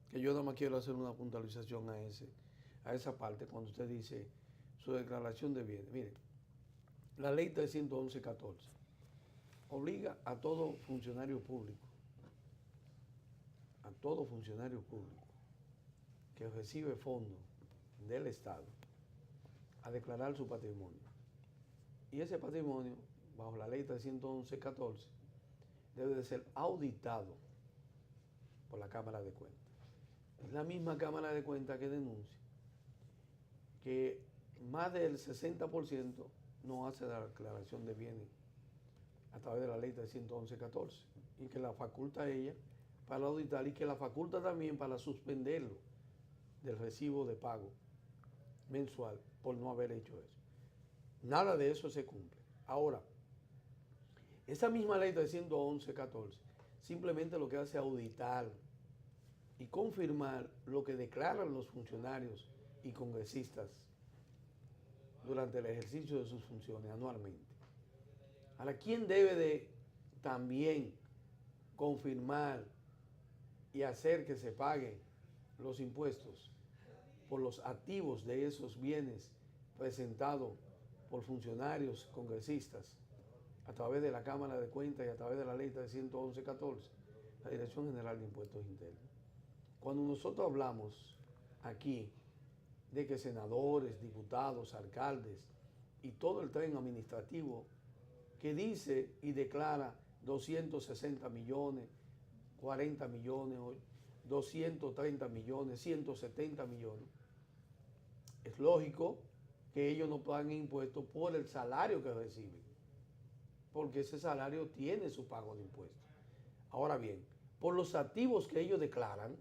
que yo nada más quiero hacer una puntualización a esa parte cuando usted dice su declaración de bienes. Mire, la ley 311-14 obliga a todo funcionario público que recibe fondos del Estado a declarar su patrimonio. Y ese patrimonio, bajo la ley 311-14, debe de ser auditado por la Cámara de Cuentas. Es la misma Cámara de Cuentas que denuncia que más del 60% no hace la declaración de bienes a través de la ley 311-14 y que la faculta a ella para auditar y que la faculta también para suspenderlo del recibo de pago mensual por no haber hecho eso. Nada de eso se cumple. Ahora, esa misma ley 311-14 simplemente lo que hace es auditar y confirmar lo que declaran los funcionarios y congresistas durante el ejercicio de sus funciones anualmente. Ahora, ¿quién debe de también confirmar y hacer que se paguen los impuestos por los activos de esos bienes presentados por funcionarios congresistas a través de la Cámara de Cuentas y a través de la ley 311-14? La Dirección General de Impuestos Internos. Cuando nosotros hablamos aquí de que senadores, diputados, alcaldes y todo el tren administrativo que dice y declara 260 millones, 40 millones, 230 millones, 170 millones, es lógico que ellos no paguen impuestos por el salario que reciben, porque ese salario tiene su pago de impuestos. Ahora bien, por los activos que ellos declaran,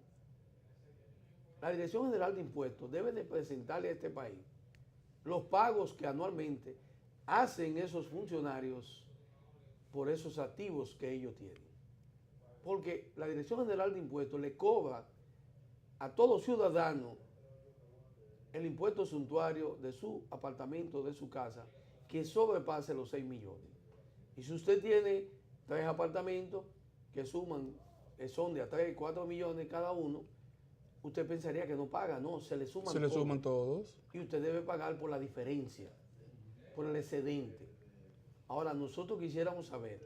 la Dirección General de Impuestos debe de presentarle a este país los pagos que anualmente hacen esos funcionarios por esos activos que ellos tienen. Porque la Dirección General de Impuestos le cobra a todo ciudadano el impuesto suntuario de su apartamento, de su casa, que sobrepase los 6 millones. Y si usted tiene 3 apartamentos que son de a 3, 4 millones cada uno, usted pensaría que no paga, no, se le suman todos. Y usted debe pagar por la diferencia, por el excedente. Ahora, nosotros quisiéramos saber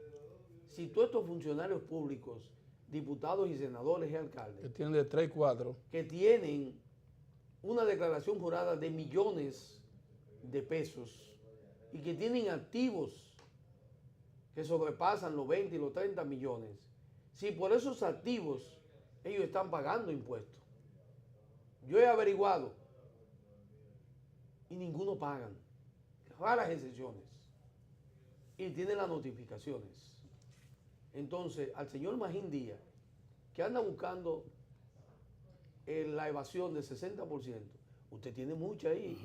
si todos estos funcionarios públicos, diputados y senadores y alcaldes, que tienen de 3 y 4, que tienen una declaración jurada de millones de pesos y que tienen activos que sobrepasan los 20 y los 30 millones, si por esos activos ellos están pagando impuestos. Yo he averiguado y ninguno pagan, raras excepciones, y tienen las notificaciones. Entonces, al señor Magín Díaz, que anda buscando la evasión del 60%, usted tiene mucha ahí.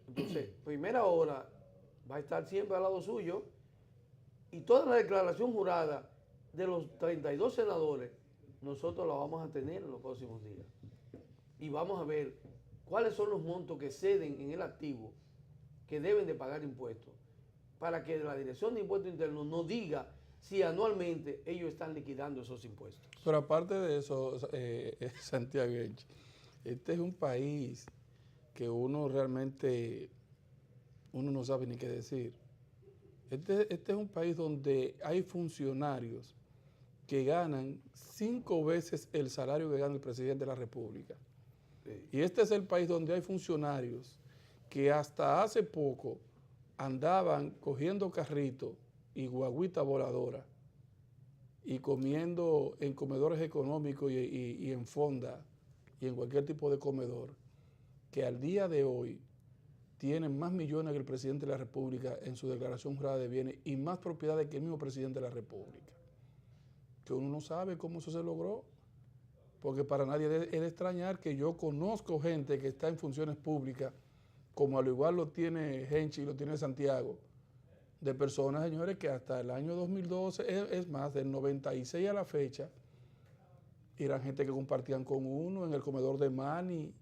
Entonces, primera hora va a estar siempre al lado suyo y toda la declaración jurada de los 32 senadores, nosotros la vamos a tener en los próximos días. Y vamos a ver cuáles son los montos que ceden en el activo que deben de pagar impuestos, para que la Dirección de Impuestos Internos nos diga si anualmente ellos están liquidando esos impuestos. Pero aparte de eso, Santiago, este es un país que uno realmente, uno no sabe ni qué decir. Este es un país donde hay funcionarios que ganan 5 veces el salario que gana el presidente de la República. Sí. Y este es el país donde hay funcionarios que hasta hace poco andaban cogiendo carritos y guaguita voladora y comiendo en comedores económicos y en fonda y en cualquier tipo de comedor, que al día de hoy tienen más millones que el presidente de la República en su declaración jurada de bienes y más propiedades que el mismo presidente de la República. Que uno no sabe cómo eso se logró, porque para nadie es de extrañar que yo conozco gente que está en funciones públicas, como al igual lo tiene Henchi y lo tiene Santiago, de personas, señores, que hasta el año 2012, es más, del 96 a la fecha, eran gente que compartían con uno en el comedor de Manny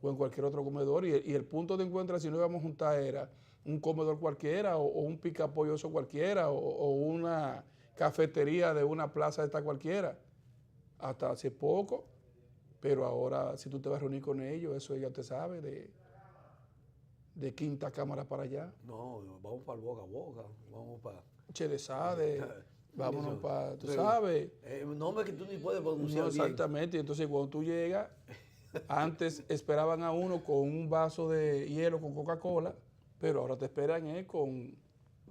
o en cualquier otro comedor, y el punto de encuentro, si no íbamos a juntar, era un comedor cualquiera o un picapolloso cualquiera o una cafetería de una plaza esta cualquiera, hasta hace poco, pero ahora si tú te vas a reunir con ellos, eso ya te sabe, de quinta cámara para allá. No, vamos para el boca a boca, vamos para... Chedesade, vámonos para, tú Sí. sabes. Nombre que tú ni puedes pronunciar No, bien. exactamente, entonces cuando tú llegas, antes esperaban a uno con un vaso de hielo con Coca-Cola, pero ahora te esperan con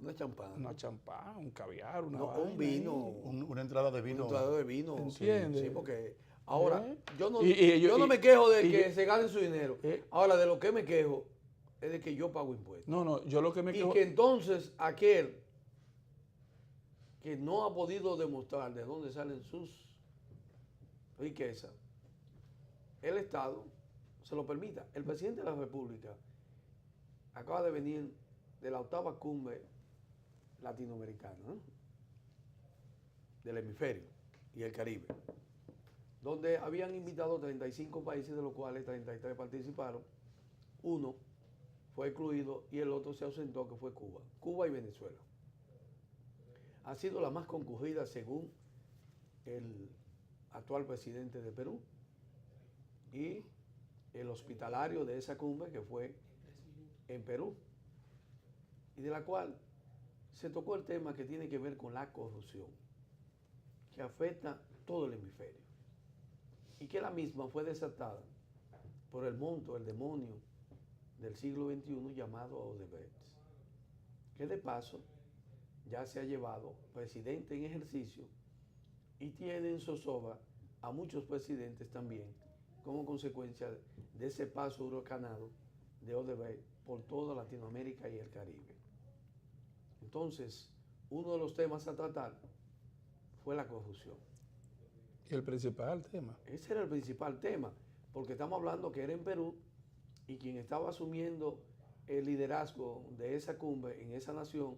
Una champán. una champán, un caviar, una No, vaina un vino. Una entrada de vino. Un trago de vino. ¿Entiendes? Sí, porque ahora, ¿Eh? yo no, Y yo no me quejo de y que yo- se ganen su dinero. Ahora, de lo que me quejo es de que yo pago impuestos. No, yo lo que me Y quejo... que entonces aquel que no ha podido demostrar de dónde salen sus riquezas, el Estado se lo permita. El presidente de la República acaba de venir de la 8ª cumbre latinoamericana, ¿no? Del hemisferio y el Caribe, donde habían invitado 35 países, de los cuales 33 participaron. Uno fue excluido y el otro se ausentó, que fue Cuba. Cuba y Venezuela. Ha sido la más concurrida según el actual presidente de Perú y el hospitalario de esa cumbre, que fue en Perú, y de la cual se tocó el tema que tiene que ver con la corrupción, que afecta todo el hemisferio, y que la misma fue desatada por el monto, el demonio del siglo XXI llamado Odebrecht, que de paso ya se ha llevado presidente en ejercicio y tiene en zozobra a muchos presidentes también, como consecuencia de ese paso huracanado de Odebrecht por toda Latinoamérica y el Caribe. Entonces, uno de los temas a tratar fue la corrupción. El principal tema. Ese era el principal tema, porque estamos hablando que era en Perú, y quien estaba asumiendo el liderazgo de esa cumbre en esa nación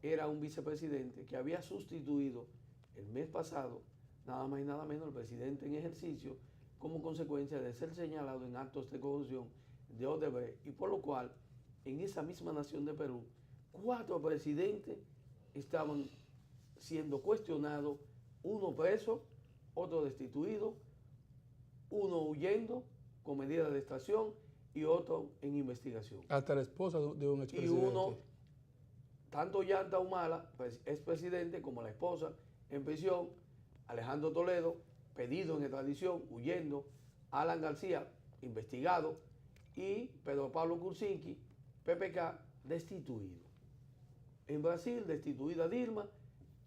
era un vicepresidente que había sustituido el mes pasado, nada más y nada menos, el presidente en ejercicio, como consecuencia de ser señalado en actos de corrupción de Odebrecht, y por lo cual en esa misma nación de Perú 4 presidentes estaban siendo cuestionados, uno preso, otro destituido, uno huyendo con medidas de extracción y otro en investigación. Hasta la esposa de un Y expresidente. uno, tanto Yanta Humala, expresidente, como la esposa en prisión, Alejandro Toledo, pedido en extradición, huyendo, Alan García, investigado, y Pedro Pablo Kuczynski, PPK, destituido. En Brasil, destituida Dilma.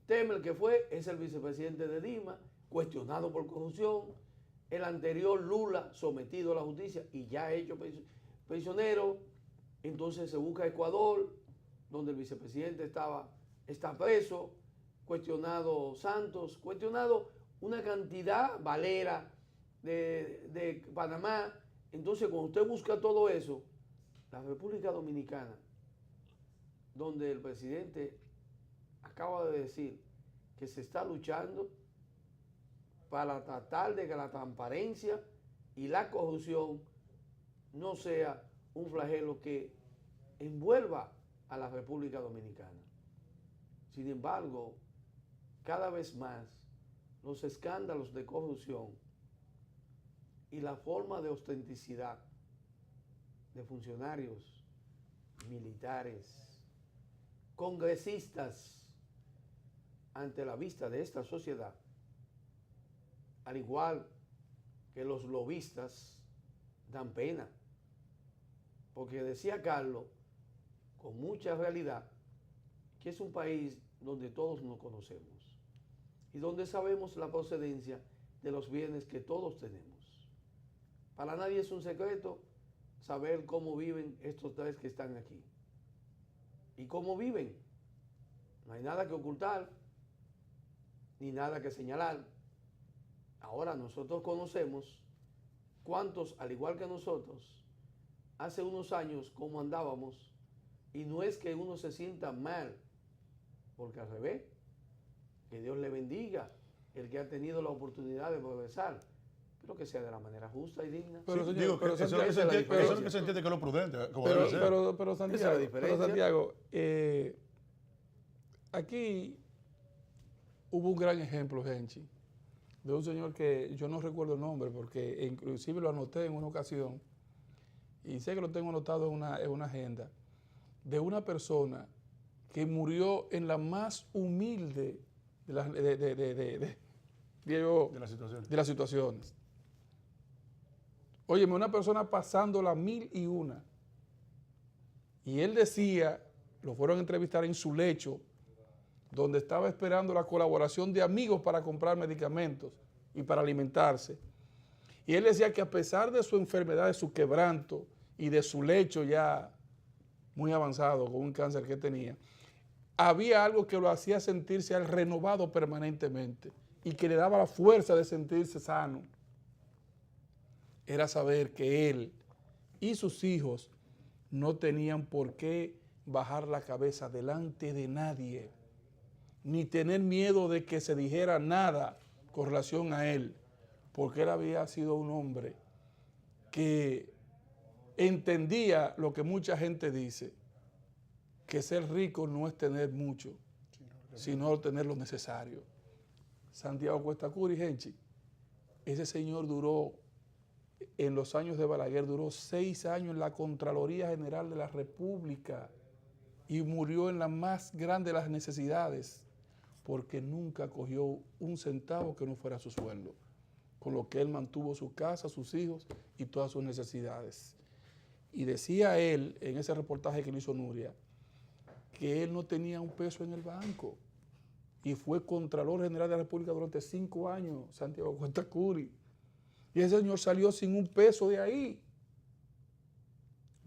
Temer, que es el vicepresidente de Dilma, cuestionado por corrupción. El anterior Lula, sometido a la justicia y ya hecho prisionero. Entonces se busca Ecuador, donde el vicepresidente está preso. Cuestionado Santos, cuestionado una cantidad, Valera, de Panamá. Entonces, cuando usted busca todo eso, la República Dominicana, donde el presidente acaba de decir que se está luchando para tratar de que la transparencia y la corrupción no sea un flagelo que envuelva a la República Dominicana. Sin embargo, cada vez más los escándalos de corrupción y la forma de ostenticidad de funcionarios militares, congresistas, ante la vista de esta sociedad, al igual que los lobistas, dan pena. Porque decía Carlos, con mucha realidad, que es un país donde todos nos conocemos y donde sabemos la procedencia de los bienes que todos tenemos. Para nadie es un secreto saber cómo viven estos tres que están aquí. ¿Y cómo viven? No hay nada que ocultar, ni nada que señalar. Ahora nosotros conocemos cuántos, al igual que nosotros, hace unos años cómo andábamos, y no es que uno se sienta mal, porque al revés, que Dios le bendiga el que ha tenido la oportunidad de progresar, pero que sea de la manera justa y digna. Pero, Sí, señor, digo que pero eso es lo que Santiago, se entiende que es lo prudente, como pero, debe ser. pero Esa es la Santiago, diferencia. Aquí hubo un gran ejemplo, Genchi, de un señor que yo no recuerdo el nombre, porque inclusive lo anoté en una ocasión, y sé que lo tengo anotado en una agenda, de una persona que murió en la más humilde de las situaciones. Óyeme, una persona pasando la 1001. Y él decía, lo fueron a entrevistar en su lecho, donde estaba esperando la colaboración de amigos para comprar medicamentos y para alimentarse. Y él decía que a pesar de su enfermedad, de su quebranto y de su lecho ya muy avanzado con un cáncer que tenía, había algo que lo hacía sentirse al renovado permanentemente y que le daba la fuerza de sentirse sano. Era saber que él y sus hijos no tenían por qué bajar la cabeza delante de nadie, ni tener miedo de que se dijera nada con relación a él, porque él había sido un hombre que entendía lo que mucha gente dice, que ser rico no es tener mucho, sino tener lo necesario. Santiago Cuesta Curi, Genchi, ese señor duró, en los años de Balaguer, duró 6 años en la Contraloría General de la República y murió en la más grande de las necesidades, porque nunca cogió un centavo que no fuera su sueldo, con lo que él mantuvo su casa, sus hijos y todas sus necesidades. Y decía él, en ese reportaje que le hizo Nuria, que él no tenía un peso en el banco y fue Contralor General de la República durante 5 años, Santiago Cuesta Curi. Y ese señor salió sin un peso de ahí.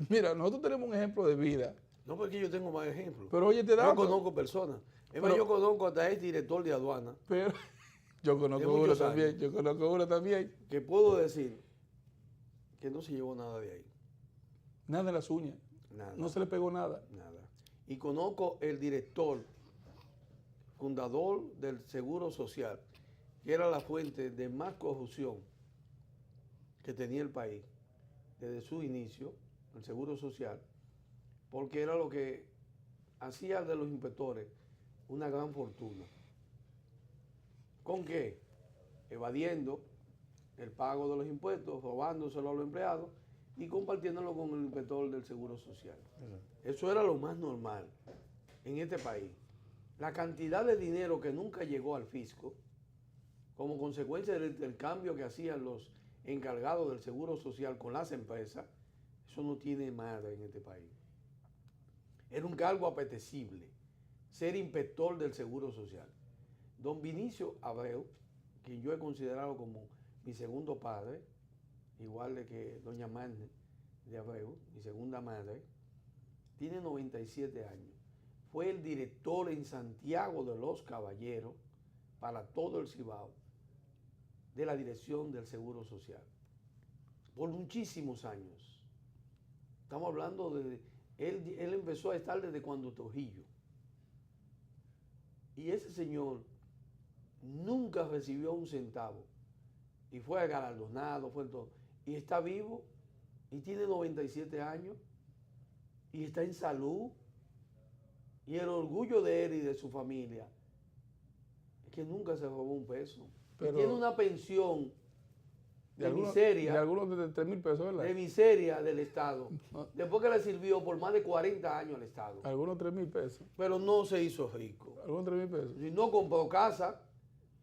Mira, nosotros tenemos un ejemplo de vida. No, porque yo tengo más ejemplos. Pero oye, te Yo da. conozco personas. Es más, yo conozco hasta el director de aduana. Pero yo conozco uno también, yo conozco uno también. Que puedo decir que no se llevó nada de ahí. Nada en las uñas. Nada. No se le pegó nada. Nada. Y conozco el director, fundador del Seguro Social, que era la fuente de más corrupción que tenía el país desde su inicio, el Seguro Social, porque era lo que hacía de los inspectores una gran fortuna. ¿Con qué? Evadiendo el pago de los impuestos, robándoselo a los empleados y compartiéndolo con el inspector del Seguro Social. Eso era lo más normal en este país. La cantidad de dinero que nunca llegó al fisco, como consecuencia del intercambio que hacían los encargados del Seguro Social con las empresas, eso no tiene madre en este país. Era un cargo apetecible, ser inspector del Seguro Social. Don Vinicio Abreu, quien yo he considerado como mi segundo padre, igual de que doña Marne de Abreu, mi segunda madre, tiene 97 años. Fue el director en Santiago de los Caballeros para todo el Cibao de la dirección del Seguro Social por muchísimos años. Estamos hablando de él empezó a estar desde cuando Trujillo, y ese señor nunca recibió un centavo y fue galardonado, fue todo, y está vivo y tiene 97 años y está en salud. Y el orgullo de él y de su familia es que nunca se robó un peso. Pero tiene una pensión de algunos, miseria. De algunos de 3,000 pesos, ¿verdad? De miseria del Estado. Después que le sirvió por más de 40 años al Estado. Algunos 3,000 pesos. Pero no se hizo rico. Algunos 3,000 pesos. Y no compró casa,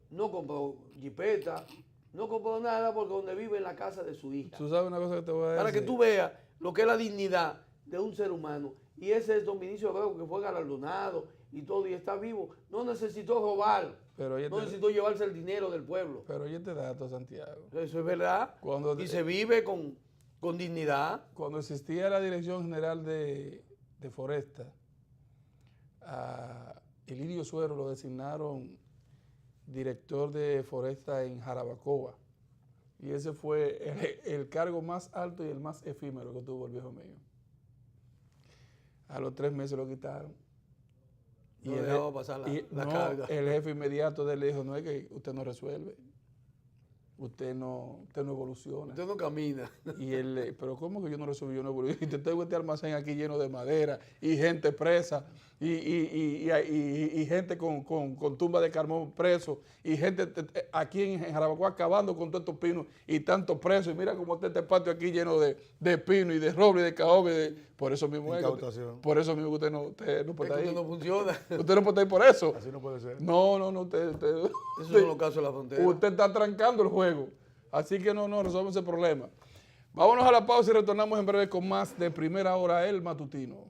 no compró jipeta, no compró nada porque donde vive en la casa de su hija. Tú sabes una cosa que te voy a decir. Para que tú veas lo que es la dignidad de un ser humano. Y ese es don Vinicio Abreu, que fue galardonado y todo, y está vivo. No necesitó robar, Pero no necesitó llevarse el dinero del pueblo. Pero oye este dato, Santiago. Eso es verdad. Y se vive con dignidad. Cuando existía la Dirección General de Foresta, a Elidio Suero lo designaron director de Foresta en Jarabacoa. Y ese fue el cargo más alto y el más efímero que tuvo el viejo mío. A los 3 meses lo quitaron. No dejaba pasar la carga. El jefe inmediato de él le dijo, no, es que usted no resuelve. Usted no evoluciona. Usted no camina. Y él, pero ¿cómo que yo no resolví? Yo no evoluciono. Y te tengo este almacén aquí lleno de madera y gente presa y gente con tumba de carbón preso y gente aquí en Jarabacoa acabando con todos estos pinos y tantos presos. Y mira cómo está este patio aquí lleno de pino y de roble y de caobe. Por eso mismo por eso mismo que usted no puede estar ahí. Usted no funciona. Usted no puede estar ahí por eso. Así no puede ser. No. Esos son los casos de la frontera. Usted está trancando el juego. Así que no resuelve ese problema. Vámonos a la pausa y retornamos en breve con más de Primera Hora, el matutino.